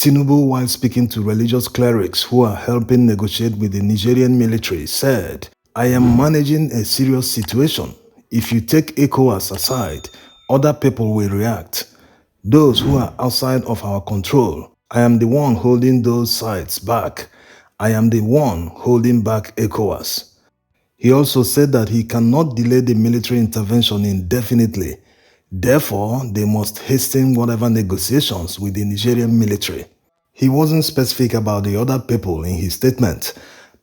Tinubu, while speaking to religious clerics who are helping negotiate with the Nigerian military, said, "I am managing a serious situation. If you take ECOWAS aside, other people will react. Those who are outside of our control, I am the one holding those sides back. I am the one holding back ECOWAS." He also said that he cannot delay the military intervention indefinitely. Therefore, they must hasten whatever negotiations with the Nigerian military. He wasn't specific about the other people in his statement,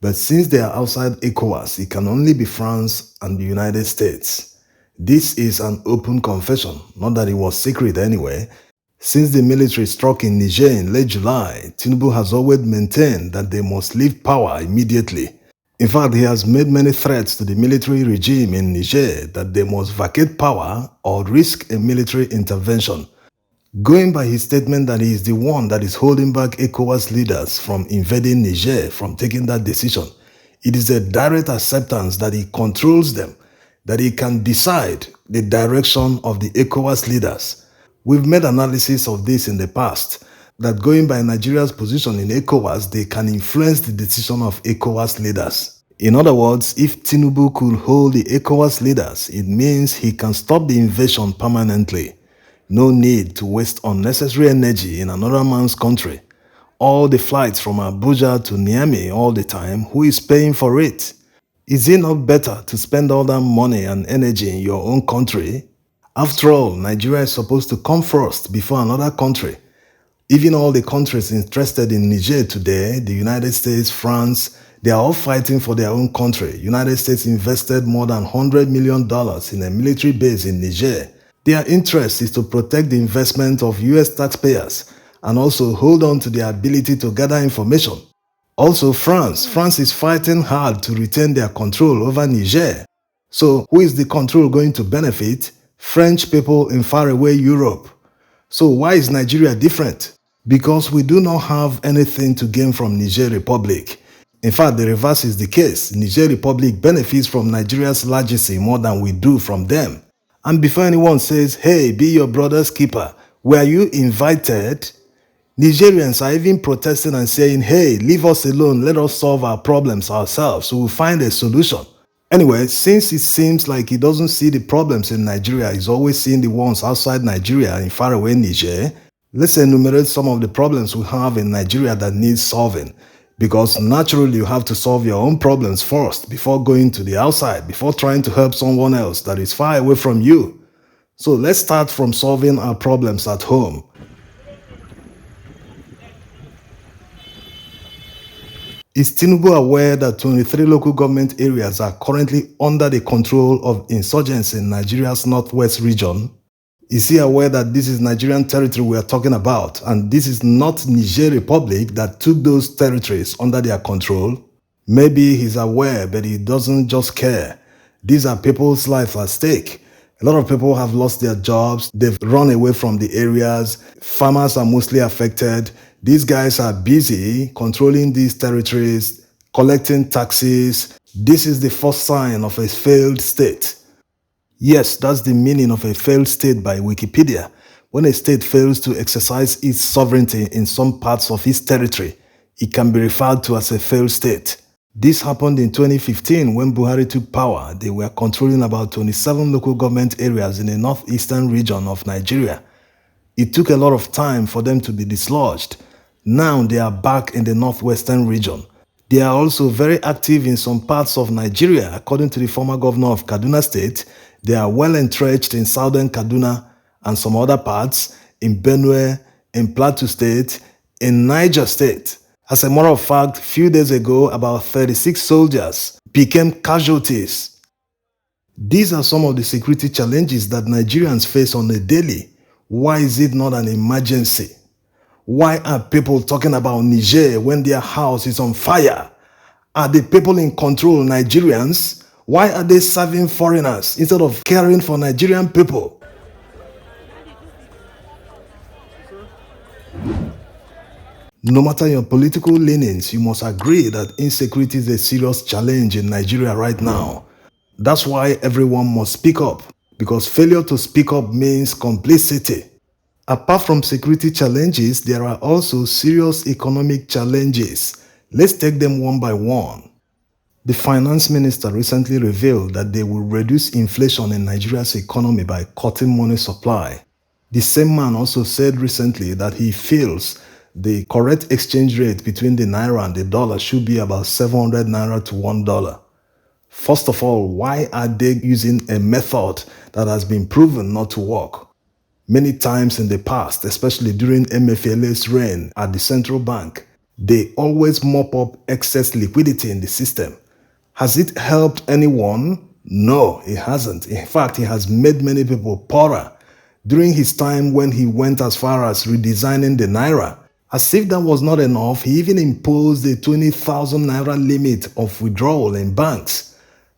but since they are outside ECOWAS, it can only be France and the United States. This is an open confession, not that it was secret anyway. Since the military struck in Niger in late July, Tinubu has always maintained that they must leave power immediately. In fact, he has made many threats to the military regime in Niger that they must vacate power or risk a military intervention. Going by his statement that he is the one that is holding back ECOWAS leaders from invading Niger from taking that decision, it is a direct acceptance that he controls them, that he can decide the direction of the ECOWAS leaders. We've made analysis of this in the past, that going by Nigeria's position in ECOWAS, they can influence the decision of ECOWAS leaders. In other words, if Tinubu could hold the ECOWAS leaders, it means he can stop the invasion permanently. No need to waste unnecessary energy in another man's country. All the flights from Abuja to Niamey all the time, who is paying for it? Is it not better to spend all that money and energy in your own country? After all, Nigeria is supposed to come first before another country. Even all the countries interested in Niger today, the United States, France, they are all fighting for their own country. United States invested more than $100 million in a military base in Niger. Their interest is to protect the investment of US taxpayers and also hold on to their ability to gather information. Also, France is fighting hard to retain their control over Niger. So, who is the control going to benefit? French people in faraway Europe. So why is Nigeria different? Because we do not have anything to gain from Niger Republic. In fact, the reverse is the case. Niger Republic benefits from Nigeria's legacy more than we do from them. And before anyone says, "Hey, be your brother's keeper," were you invited? Nigerians are even protesting and saying, "Hey, leave us alone, let us solve our problems ourselves, so we'll find a solution." Anyway, since it seems like he doesn't see the problems in Nigeria, he's always seeing the ones outside Nigeria in faraway Niger, let's enumerate some of the problems we have in Nigeria that need solving. Because naturally you have to solve your own problems first before going to the outside, before trying to help someone else that is far away from you. So let's start from solving our problems at home. Is Tinubu aware that 23 local government areas are currently under the control of insurgents in Nigeria's northwest region? Is he aware that this is Nigerian territory we are talking about, and this is not Niger Republic that took those territories under their control? Maybe he's aware, but he doesn't just care. These are people's lives at stake. A lot of people have lost their jobs. They've run away from the areas. Farmers are mostly affected. These guys are busy controlling these territories, collecting taxes. This is the first sign of a failed state. Yes, that's the meaning of a failed state by Wikipedia. When a state fails to exercise its sovereignty in some parts of its territory, it can be referred to as a failed state. This happened in 2015 when Buhari took power. They were controlling about 27 local government areas in the northeastern region of Nigeria. It took a lot of time for them to be dislodged. Now they are back in the northwestern region. They are also very active in some parts of Nigeria. According to the former governor of Kaduna State, they are well entrenched in southern Kaduna and some other parts, in Benue, in Plateau State, in Niger State. As a matter of fact, a few days ago, about 36 soldiers became casualties. These are some of the security challenges that Nigerians face on a daily. Why is it not an emergency? Why are people talking about Niger when their house is on fire? Are the people in control Nigerians? Why are they serving foreigners instead of caring for Nigerian people? No matter your political leanings, you must agree that insecurity is a serious challenge in Nigeria right now. That's why everyone must speak up, because failure to speak up means complicity. Apart from security challenges, there are also serious economic challenges. Let's take them one by one. The finance minister recently revealed that they will reduce inflation in Nigeria's economy by cutting money supply. The same man also said recently that he feels the correct exchange rate between the naira and the dollar should be about 700 naira to $1. First of all, why are they using a method that has been proven not to work? Many times in the past, especially during MFLA's reign at the central bank, they always mop up excess liquidity in the system. Has it helped anyone? No, it hasn't. In fact, it has made many people poorer. During his time when he went as far as redesigning the naira, as if that was not enough, he even imposed a 20,000 naira limit of withdrawal in banks.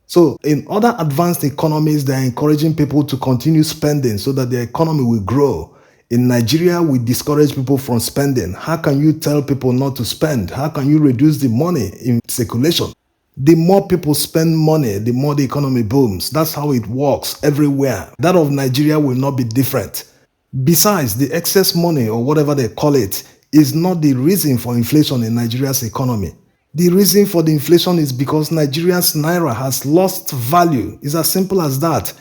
So, in other advanced economies, they are encouraging people to continue spending so that the economy will grow. In Nigeria, we discourage people from spending. How can you tell people not to spend? How can you reduce the money in circulation? The more people spend money, the more the economy booms. That's how it works everywhere. That of Nigeria will not be different. Besides, the excess money, or whatever they call it, is not the reason for inflation in Nigeria's economy. The reason for the inflation is because Nigeria's naira has lost value. It's as simple as that.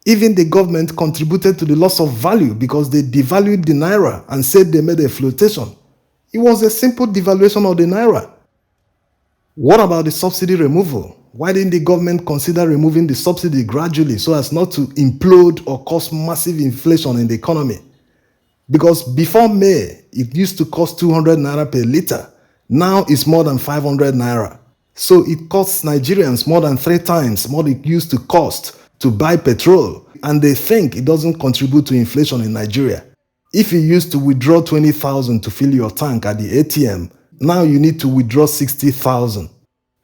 Even the government contributed to the loss of value because they devalued the naira and said they made a flotation. It was a simple devaluation of the naira. What about the subsidy removal? Why didn't the government consider removing the subsidy gradually so as not to implode or cause massive inflation in the economy? Because before May, it used to cost 200 naira per liter. Now it's more than 500 naira. So it costs Nigerians more than 3 times what it used to cost to buy petrol. And they think it doesn't contribute to inflation in Nigeria. If you used to withdraw 20,000 to fill your tank at the ATM, now you need to withdraw 60,000.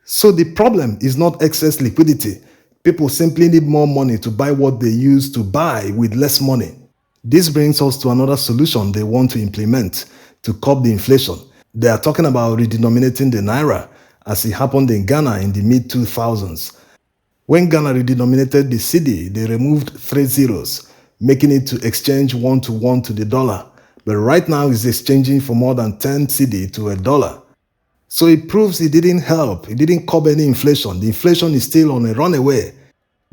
So the problem is not excess liquidity. People simply need more money to buy what they used to buy with less money. This brings us to another solution they want to implement to curb the inflation. They are talking about redenominating the naira, as it happened in Ghana in the mid-2000s. When Ghana redenominated the cedi, they removed 3 zeros, making it to exchange 1-to-1 to the dollar. But right now it's exchanging for more than 10 cedi to $1. So it proves it didn't help. It didn't curb any inflation. The inflation is still on a runaway.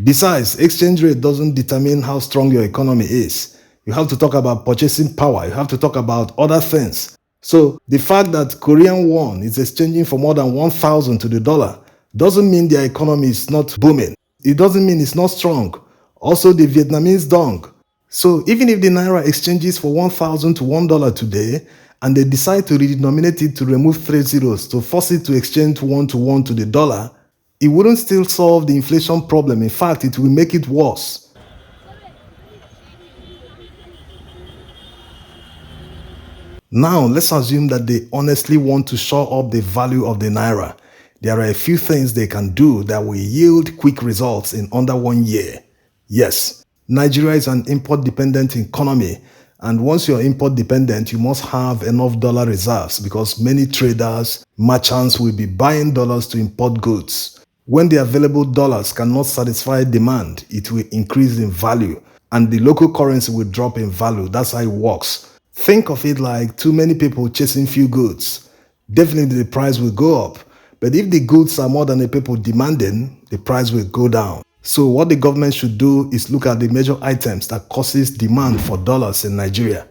Besides, exchange rate doesn't determine how strong your economy is. You have to talk about purchasing power. You have to talk about other things. So the fact that Korean won is exchanging for more than 1,000 to the dollar doesn't mean their economy is not booming. It doesn't mean it's not strong. Also, the Vietnamese dong. So even if the naira exchanges for 1,000 to $1 today, and they decide to redenominate it to remove 3 zeros to force it to exchange 1-to-1 to the dollar, it wouldn't still solve the inflation problem. In fact, it will make it worse. Now, let's assume that they honestly want to shore up the value of the naira. There are a few things they can do that will yield quick results in under 1 year. Yes, Nigeria is an import-dependent economy, and once you're import-dependent, you must have enough dollar reserves because many traders, merchants will be buying dollars to import goods. When the available dollars cannot satisfy demand, it will increase in value, and the local currency will drop in value. That's how it works. Think of it like too many people chasing few goods. Definitely the price will go up, but if the goods are more than the people demanding, the price will go down. So what the government should do is look at the major items that causes demand for dollars in Nigeria.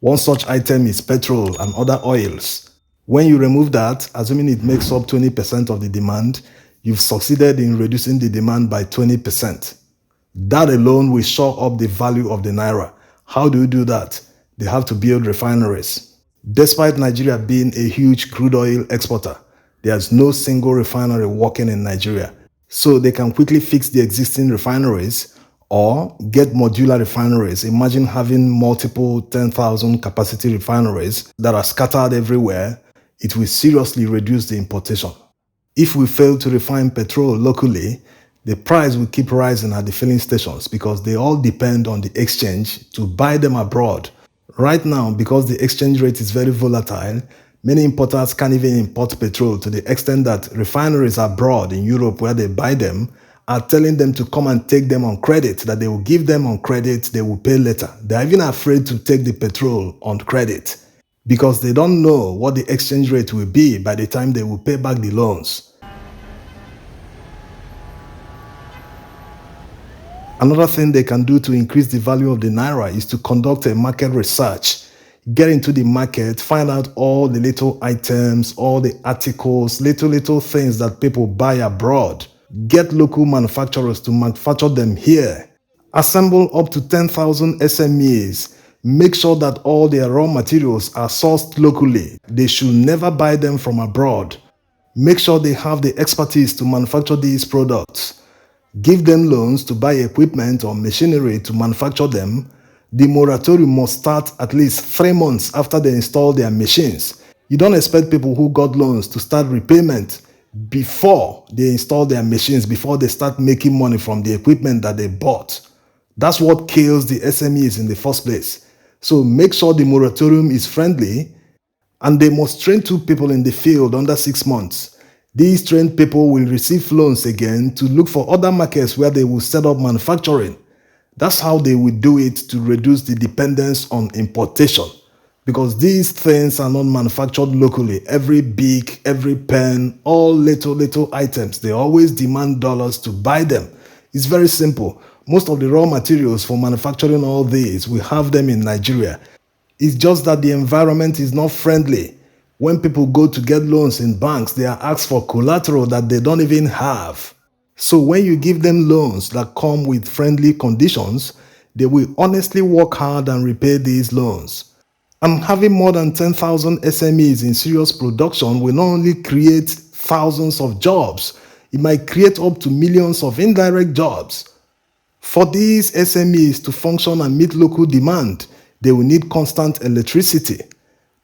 One such item is petrol and other oils. When you remove that, assuming it makes up 20% of the demand, you've succeeded in reducing the demand by 20%. That alone will shore up the value of the naira. How do you do that? They have to build refineries. Despite Nigeria being a huge crude oil exporter, there's no single refinery working in Nigeria. So they can quickly fix the existing refineries or get modular refineries. Imagine having multiple 10,000 capacity refineries that are scattered everywhere. It will seriously reduce the importation. If we fail to refine petrol locally, the price will keep rising at the filling stations because they all depend on the exchange to buy them abroad. Right now, because the exchange rate is very volatile, many importers can't even import petrol to the extent that refineries abroad in Europe where they buy them are telling them to come and take them on credit, that they will give them on credit, they will pay later. They're even afraid to take the petrol on credit because they don't know what the exchange rate will be by the time they will pay back the loans. Another thing they can do to increase the value of the naira is to conduct a market research. Get into the market, find out all the little items, all the articles, little things that people buy abroad. Get local manufacturers to manufacture them here. Assemble up to 10,000 SMEs. Make sure that all their raw materials are sourced locally. They should never buy them from abroad. Make sure they have the expertise to manufacture these products. Give them loans to buy equipment or machinery to manufacture them. The moratorium must start at least 3 months after they install their machines. You don't expect people who got loans to start repayment before they install their machines, before they start making money from the equipment that they bought. That's what kills the SMEs in the first place. So make sure the moratorium is friendly, and they must train 2 people in the field under 6 months. These trained people will receive loans again to look for other markets where they will set up manufacturing. That's how they will do it to reduce the dependence on importation, because these things are not manufactured locally. Every beak, every pen, all little items, they always demand dollars to buy them. It's very simple. Most of the raw materials for manufacturing all these, we have them in Nigeria. It's just that the environment is not friendly. When people go to get loans in banks, they are asked for collateral that they don't even have. So when you give them loans that come with friendly conditions, they will honestly work hard and repay these loans. And having more than 10,000 SMEs in serious production will not only create thousands of jobs, it might create up to millions of indirect jobs. For these SMEs to function and meet local demand, they will need constant electricity.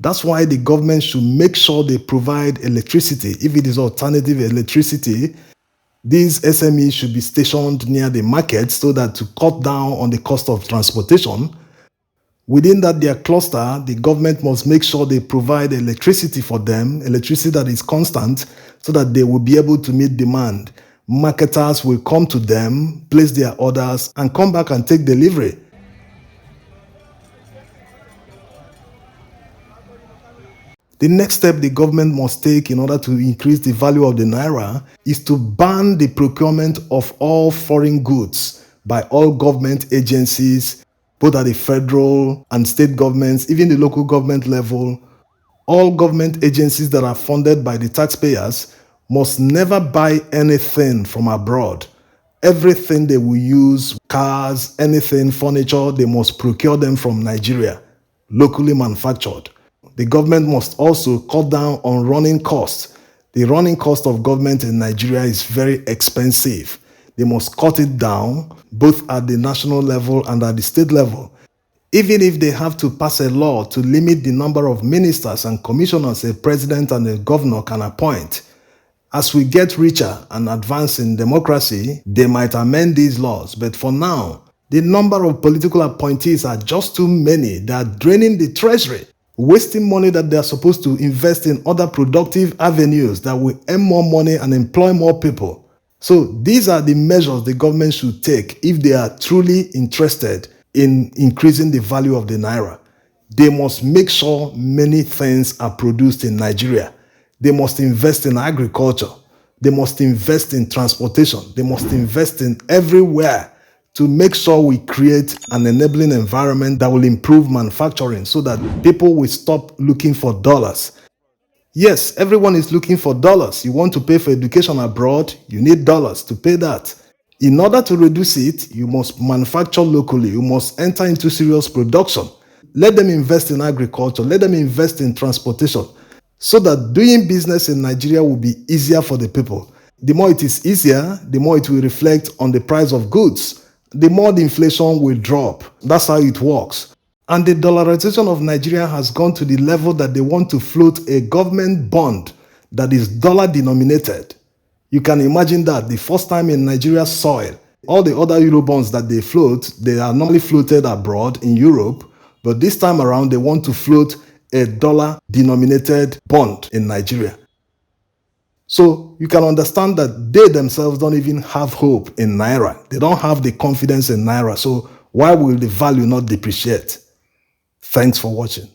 That's why the government should make sure they provide electricity. If it is alternative electricity, these SMEs should be stationed near the market so that to cut down on the cost of transportation. Within their cluster, the government must make sure they provide electricity for them, electricity that is constant, so that they will be able to meet demand. Marketers will come to them, place their orders, and come back and take delivery. The next step the government must take in order to increase the value of the naira is to ban the procurement of all foreign goods by all government agencies, both at the federal and state governments, even the local government level. All government agencies that are funded by the taxpayers must never buy anything from abroad. Everything they will use, cars, anything, furniture, they must procure them from Nigeria, locally manufactured. The government must also cut down on running costs. The running cost of government in Nigeria is very expensive. They must cut it down, both at the national level and at the state level. Even if they have to pass a law to limit the number of ministers and commissioners a president and a governor can appoint. As we get richer and advance in democracy, they might amend these laws. But for now, the number of political appointees are just too many. They are draining the treasury, wasting money that they are supposed to invest in other productive avenues that will earn more money and employ more people. So these are the measures the government should take if they are truly interested in increasing the value of the naira. They must make sure many things are produced in Nigeria. They must invest in agriculture. They must invest in transportation. They must invest in everywhere to make sure we create an enabling environment that will improve manufacturing so that people will stop looking for dollars. Yes, everyone is looking for dollars. You want to pay for education abroad, you need dollars to pay that. In order to reduce it, you must manufacture locally. You must enter into serious production. Let them invest in agriculture. Let them invest in transportation so that doing business in Nigeria will be easier for the people. The more it is easier, the more it will reflect on the price of goods. The more the inflation will drop. That's how it works. And the dollarization of Nigeria has gone to the level that they want to float a government bond that is dollar denominated. You can imagine that the first time in Nigeria's soil, all the other Eurobonds that they float, they are normally floated abroad in Europe, but this time around they want to float a dollar denominated bond in Nigeria. So you can understand that they themselves don't even have hope in Naira. They don't have the confidence in Naira. So why will the value not depreciate? Thanks for watching.